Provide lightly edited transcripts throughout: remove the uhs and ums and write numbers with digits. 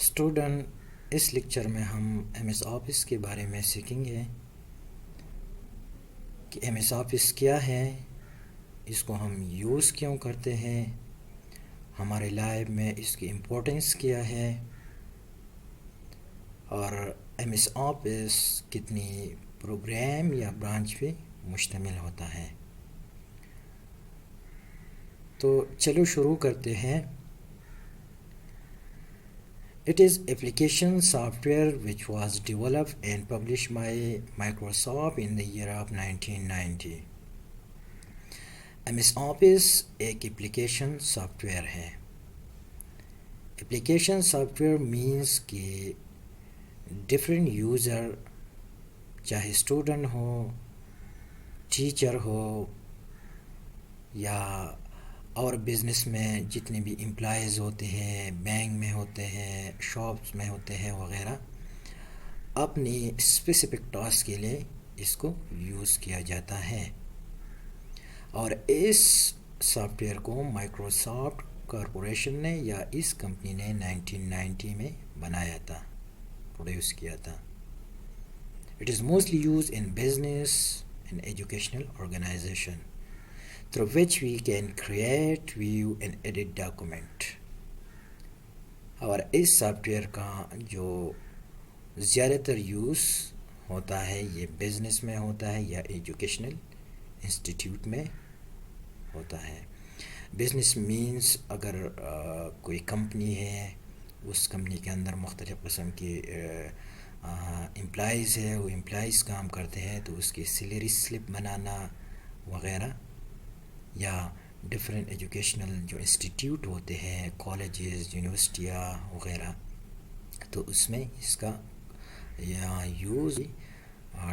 Student, اس lecture میں ہم M S office کے بارے میں سیکھیں گے کہ ایم ایس آفس کیا ہے، اس کو ہم یوز کیوں کرتے ہیں، ہمارے لائف میں اس کی امپورٹنس کیا ہے، اور ایم ایس آفس کتنی پروگرام یا برانچ پہ مشتمل ہوتا ہے۔ تو چلو شروع کرتے ہیں۔ It is application software which was developed and published by Microsoft in the year of 1990۔ M S Office ایک اپلیکیشن سافٹ ویئر ہے۔ اپلیکیشن سافٹ ویئر مینس کہ ڈفرینٹ یوزر، چاہے اسٹوڈنٹ ہو، ٹیچر ہو، یا اور بزنس میں جتنے بھی امپلائیز ہوتے ہیں، بینک میں ہوتے ہیں، شاپس میں ہوتے ہیں وغیرہ، اپنی اسپیسیفک ٹاسک کے لیے اس کو یوز کیا جاتا ہے۔ اور اس سافٹ ویئر کو مائکروسافٹ کارپوریشن نے یا اس کمپنی نے 1990 میں بنایا تھا، پروڈیوس کیا تھا۔ It is mostly use in business and educational organisation through which we can create, view and edit document۔ اور اس سافٹ ویئر کا جو زیادہ تر یوز ہوتا ہے یہ بزنس میں ہوتا ہے یا ایجوکیشنل انسٹیٹیوٹ میں ہوتا ہے۔ بزنس مینس اگر کوئی کمپنی ہے، اس کمپنی کے اندر مختلف قسم کی امپلائیز ہے، وہ امپلائیز کام کرتے ہیں تو اس کی سیلری سلپ بنانا وغیرہ، یا ڈفرینٹ ایجوکیشنل جو انسٹیٹیوٹ ہوتے ہیں، کالجز، یونیورسٹیاں وغیرہ، تو اس میں اس کا یوز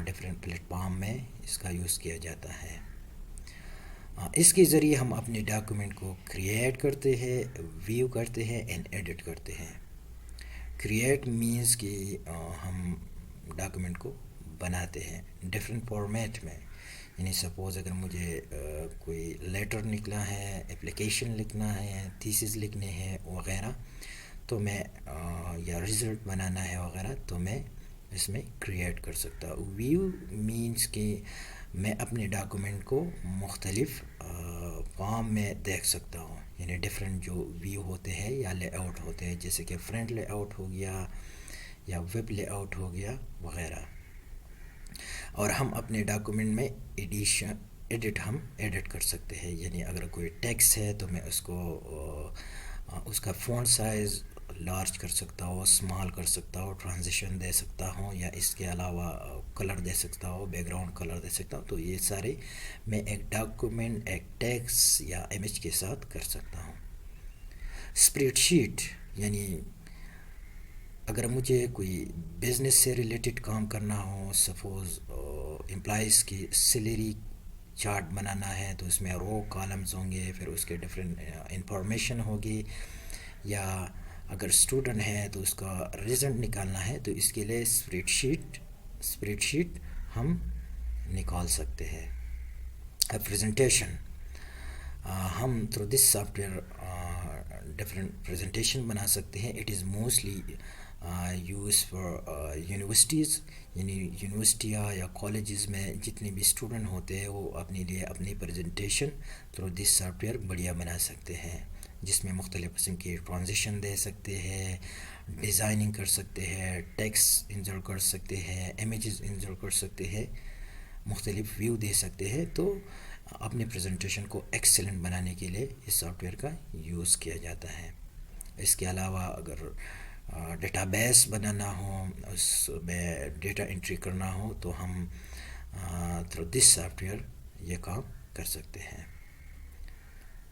ڈفرینٹ پلیٹ فارم میں اس کا یوز کیا جاتا ہے۔ اس کے ذریعے ہم اپنے ڈاکومنٹ کو کریٹ کرتے ہیں، ویو کرتے ہیں اینڈ ایڈٹ کرتے ہیں۔ کریٹ مینس کہ ہم ڈاکومنٹ کو بناتے ہیں ڈفرینٹ فارمیٹ میں، یعنی سپوز اگر مجھے کوئی لیٹر نکلا ہے، اپلیکیشن لکھنا ہے، تھیسس لکھنے ہیں وغیرہ، تو میں یا رزلٹ بنانا ہے وغیرہ، تو میں اس میں کریٹ کر سکتا ہوں۔ ویو مینس کہ میں اپنے ڈاکومنٹ کو مختلف فارم میں دیکھ سکتا ہوں، یعنی ڈفرینٹ جو ویو ہوتے ہیں یا لے آؤٹ ہوتے ہیں، جیسے کہ فرنٹ لے آؤٹ ہو گیا یا ویب لے آؤٹ ہو گیا وغیرہ۔ اور ہم اپنے ڈاکومنٹ میں ایڈٹ کر سکتے ہیں، یعنی اگر کوئی ٹیکسٹ ہے تو میں اس کا فونٹ سائز لارج کر سکتا ہوں، اسمال کر سکتا ہوں، ٹرانزیشن دے سکتا ہوں، یا اس کے علاوہ کلر دے سکتا ہوں، بیک گراؤنڈ کلر دے سکتا ہوں۔ تو یہ سارے میں ایک ڈاکومنٹ، ایک ٹیکسٹ یا امیج کے ساتھ کر سکتا ہوں۔ اسپریڈ شیٹ، یعنی اگر مجھے کوئی بزنس سے ریلیٹڈ کام کرنا ہو، سپوز امپلائیز کی سیلری چارٹ بنانا ہے، تو اس میں رو کالمز ہوں گے، پھر اس کے ڈفرینٹ انفارمیشن ہوگی، یا اگر اسٹوڈنٹ ہے تو اس کا رزلٹ نکالنا ہے، تو اس کے لیے اسپریڈ شیٹ ہم نکال سکتے ہیں۔ پریزنٹیشن، ہم through this soft where different presentation بنا سکتے ہیں۔ It is mostly use for universities, یعنی یونیورسٹیاں یا کالجز میں جتنے بھی اسٹوڈنٹ ہوتے ہیں وہ اپنے لیے اپنی presentation through this soft where بڑھیا بنا سکتے ہیں، جس میں مختلف قسم کی ٹرانزیشن دے سکتے ہیں، ڈیزائننگ کر سکتے ہیں، ٹیکسٹ انسرٹ کر سکتے ہیں، امیجز انسرٹ کر سکتے ہیں، مختلف ویو دے سکتے ہیں۔ تو اپنے پریزنٹیشن کو ایکسیلنٹ بنانے کے لیے اس سافٹ ویئر کا یوز کیا جاتا ہے۔ اس کے علاوہ اگر ڈیٹا بیس بنانا ہو، اس میں ڈیٹا انٹری کرنا ہو، تو ہم تھرو دس سافٹ ویئر یہ کام کر سکتے ہیں۔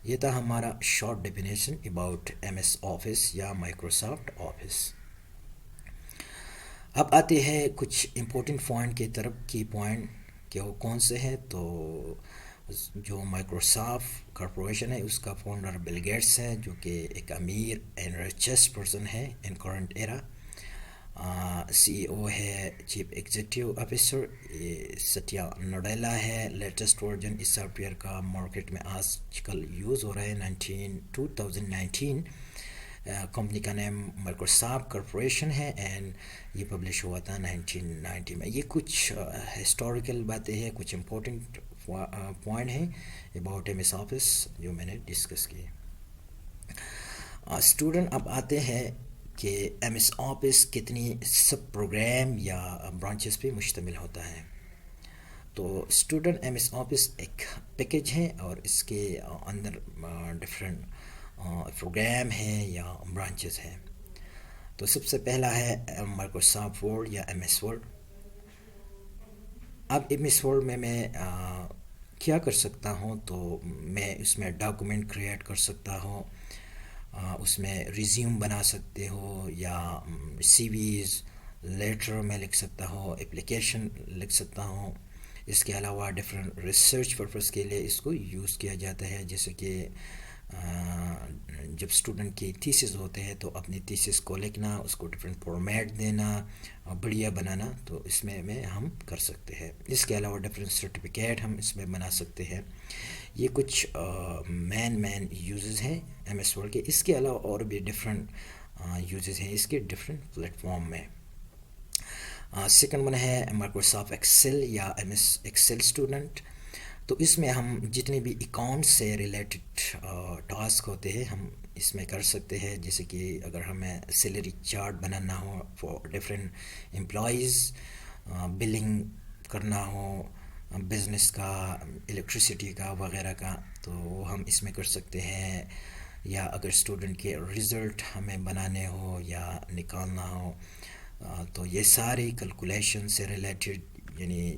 یہ تھا ہمارا short definition about M S Office یا مائکروسافٹ آفس۔ اب آتے ہیں کچھ امپورٹنٹ پوائنٹ کی طرف، کی پوائنٹ کہ وہ کون سے ہیں۔ تو جو مائکروسافٹ کارپوریشن ہے اس کا فاؤنڈر بل گیٹس ہے، جو کہ ایک امیر اینڈ ریچسٹ پرسن ہے in current era. C E O ہے، chief executive officer Satya Nadella ہے۔ لیٹسٹ ورژن اس سافٹ ویئر کا مارکیٹ میں آج کل یوز ہو رہا ہے 2019۔ کمپنی کا نیم مائکروسافٹ کارپوریشن ہے اینڈ یہ پبلش ہوا تھا 1990 میں. یہ کچھ ہسٹوریکل باتیں ہیں, کچھ امپورٹنٹ پوائنٹ ہیں اباؤٹ ایم ایس آفس جو میں نے ڈسکس کی. اسٹوڈنٹ اب آتے ہیں کہ ایم ایس آفس کتنی سب پروگرام یا برانچز پہ مشتمل ہوتا ہے. تو اسٹوڈنٹ ایم ایس آفس ایک پیکیج ہے اور اس کے اندر ڈفرینٹ پروگرام ہیں یا برانچز ہیں. تو سب سے پہلا ہے مائکروسافٹ ورڈ یا ایم ایس ورڈ. اب ایم ایس ورڈ میں کیا کر سکتا ہوں, تو میں اس میں ڈاکومنٹ کریٹ کر سکتا ہوں, اس میں ریزیوم بنا سکتے ہو یا سی ویز لیٹر میں لکھ سکتا ہوں, اپلیکیشن لکھ سکتا ہوں. اس کے علاوہ ڈفرینٹ ریسرچ پرپز کے لیے اس کو یوز کیا جاتا ہے, جیسے کہ جب اسٹوڈنٹ کی تھیسس ہوتے ہیں تو اپنی تھیسس کو لکھنا, اس کو ڈفرینٹ فارمیٹ دینا, بڑھیا بنانا, تو اس میں ہم کر سکتے ہیں. اس کے علاوہ ڈفرینٹ سرٹیفکیٹ ہم اس میں بنا سکتے ہیں. یہ کچھ مین یوزز ہیں ایم ایس ورڈ کے. اس کے علاوہ اور بھی ڈفرینٹ یوزز ہیں اس کے ڈفرینٹ پلیٹ فارم میں. سیکنڈ ون ہے مائکروسافٹ ایکسل یا ایم ایس ایکسل اسٹوڈنٹ. تو اس میں ہم جتنے بھی اکاؤنٹ سے ریلیٹڈ ٹاسک ہوتے ہیں ہم اس میں کر سکتے ہیں, جیسے کہ اگر ہمیں سیلری چارٹ بنانا ہو فار ڈفرینٹ امپلائیز, بلنگ کرنا ہو بزنس کا, الیکٹریسٹی کا وغیرہ کا, تو وہ ہم اس میں کر سکتے ہیں. یا اگر اسٹوڈنٹ کے رزلٹ ہمیں بنانے ہو یا نکالنا ہو, تو یہ ساری کیلکولیشن سے ریلیٹڈ, یعنی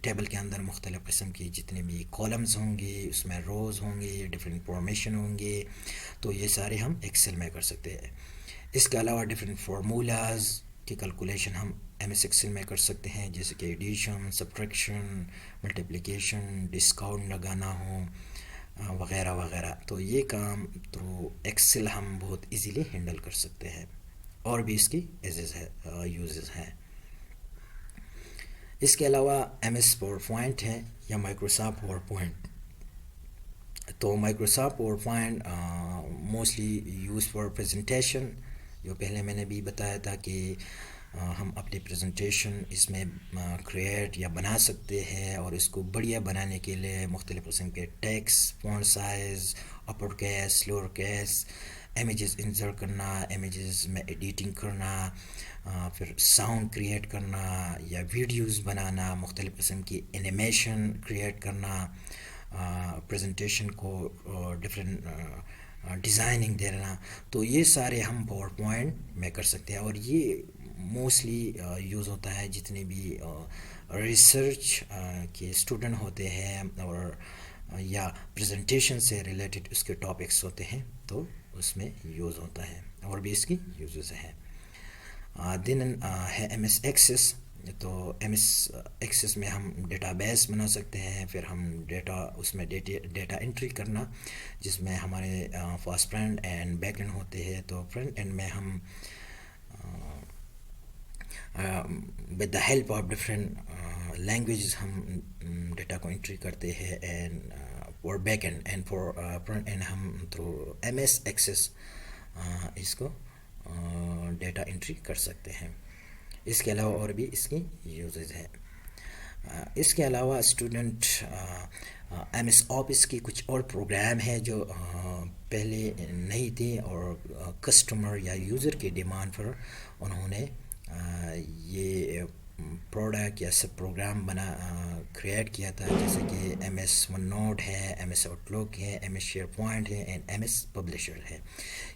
ٹیبل کے اندر مختلف قسم کی جتنے بھی کالمز ہوں گی, اس میں روز ہوں گی, ڈفرینٹ انفارمیشن ہوں گی, تو یہ سارے ہم ایکسل میں کر سکتے ہیں. اس کے علاوہ ڈفرینٹ فارمولاز کی کیلکولیشن ہم ایم ایس ایکسل میں کر سکتے ہیں, جیسے کہ ایڈیشن, سبٹریکشن, ملٹیپلیکیشن, ڈسکاؤنٹ لگانا ہو وغیرہ وغیرہ. تو یہ کام تھرو ایکسل ہم بہت ایزیلی ہینڈل کر سکتے ہیں. اور بھی اس کی یوزز ہیں. اس کے علاوہ ایم ایس پاور پوائنٹ ہے یا مائکروسافٹ پاور پوائنٹ. تو Microsoft power point mostly use for presentation, جو پہلے میں نے بھی بتایا تھا کہ ہم اپنی پریزنٹیشن اس میں کریٹ یا بنا سکتے ہیں, اور اس کو بڑھیا بنانے کے لیے مختلف قسم کے text, font size, upper case, lower case, images insert کرنا, امیجز میں ایڈیٹنگ کرنا, پھر ساؤنڈ کریٹ کرنا یا ویڈیوز بنانا, مختلف قسم کی اینیمیشن کریٹ کرنا, پریزنٹیشن کو ڈفرینٹ ڈیزائننگ دینا. تو یہ سارے ہم پاور پوائنٹ میں کر سکتے ہیں, اور یہ موسٹلی یوز ہوتا ہے جتنے بھی ریسرچ کے اسٹوڈنٹ ہوتے ہیں اور یا پریزنٹیشن سے ریلیٹڈ اس کے ٹاپکس ہوتے ہیں, تو اس میں یوز ہوتا ہے. اور بھی اس کی یوزز ہیں. دین ہے ایم ایس ایکسس. تو ایم ایس ایکسس میں ہم ڈیٹا بیس بنا سکتے ہیں, پھر ہم ڈیٹا اس میں ڈیٹا انٹری کرنا, جس میں ہمارے fast front end back and ہوتے ہیں. تو فرنٹ اینڈ میں ہم with the help of different languages ہم ڈیٹا کو انٹری کرتے ہیں, and for back and and for front end ہم تھرو ایم ایس ایکسس اس کو ڈیٹا انٹری کر سکتے ہیں. اس کے علاوہ اور بھی اس کی یوزز ہیں. اس کے علاوہ اسٹوڈنٹ ایم ایس آفس کی کچھ اور پروگرام ہے جو پہلے نہیں تھے, اور کسٹمر یا یوزر کی ڈیمانڈ پر انہوں نے یہ پروڈکٹ یا سب پروگرام کریٹ کیا تھا, جیسے کہ ایم ایس ون نوٹ ہے, ایم ایس آؤٹ لک ہے, ایم ایس شیئر پوائنٹ ہے, اینڈ ایم ایس پبلشر ہے.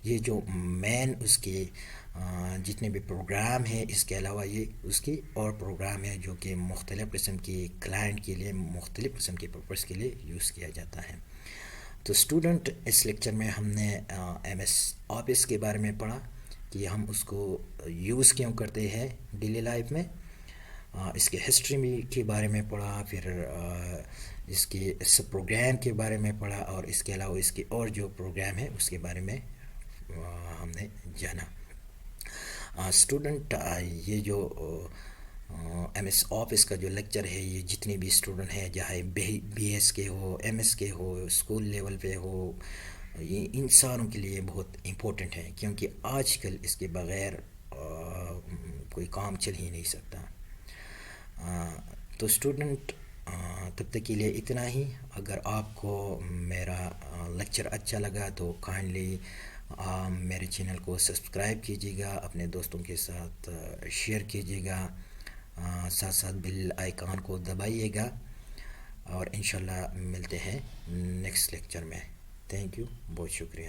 یہ جو مین اس کے جتنے بھی پروگرام ہیں, اس کے علاوہ یہ اس کی اور پروگرام ہے جو کہ مختلف قسم کی کلائنٹ کے لیے, مختلف قسم کے پرپز کے لیے یوز کیا جاتا ہے. تو اسٹوڈنٹ اس لیکچر میں ہم نے ایم ایس آفس کے بارے میں پڑھا کہ ہم اس کو یوز کیوں کرتے ہیں ڈیلی لائف میں, اس کے ہسٹری کے بارے میں پڑھا, پھر اس کے اس پروگرام کے بارے میں پڑھا, اور اس کے علاوہ اس کے اور جو پروگرام ہے اس کے بارے میں ہم نے جانا. اسٹوڈنٹ یہ جو ایم ایس آفس کا جو لیکچر ہے, یہ جتنے بھی اسٹوڈنٹ ہیں, چاہے بی ایس کے ہو, ایم ایس کے ہو, اسکول لیول پہ ہو یہ انسانوں کے لیے بہت امپورٹنٹ ہے، کیونکہ آج کل اس کے بغیر کوئی کام چل ہی نہیں سکتا۔ تو اسٹوڈنٹ، تب تک کے لیے اتنا ہی۔ اگر آپ کو میرا لیکچر اچھا لگا تو کائنڈلی میرے چینل کو سبسکرائب کیجیے گا، اپنے دوستوں کے ساتھ شیئر کیجیے گا، ساتھ ساتھ بیل آئیکن کو دبائیے گا، اور انشاءاللہ ملتے ہیں نیکسٹ لیکچر میں۔ تھینک یو، بہت شکریہ۔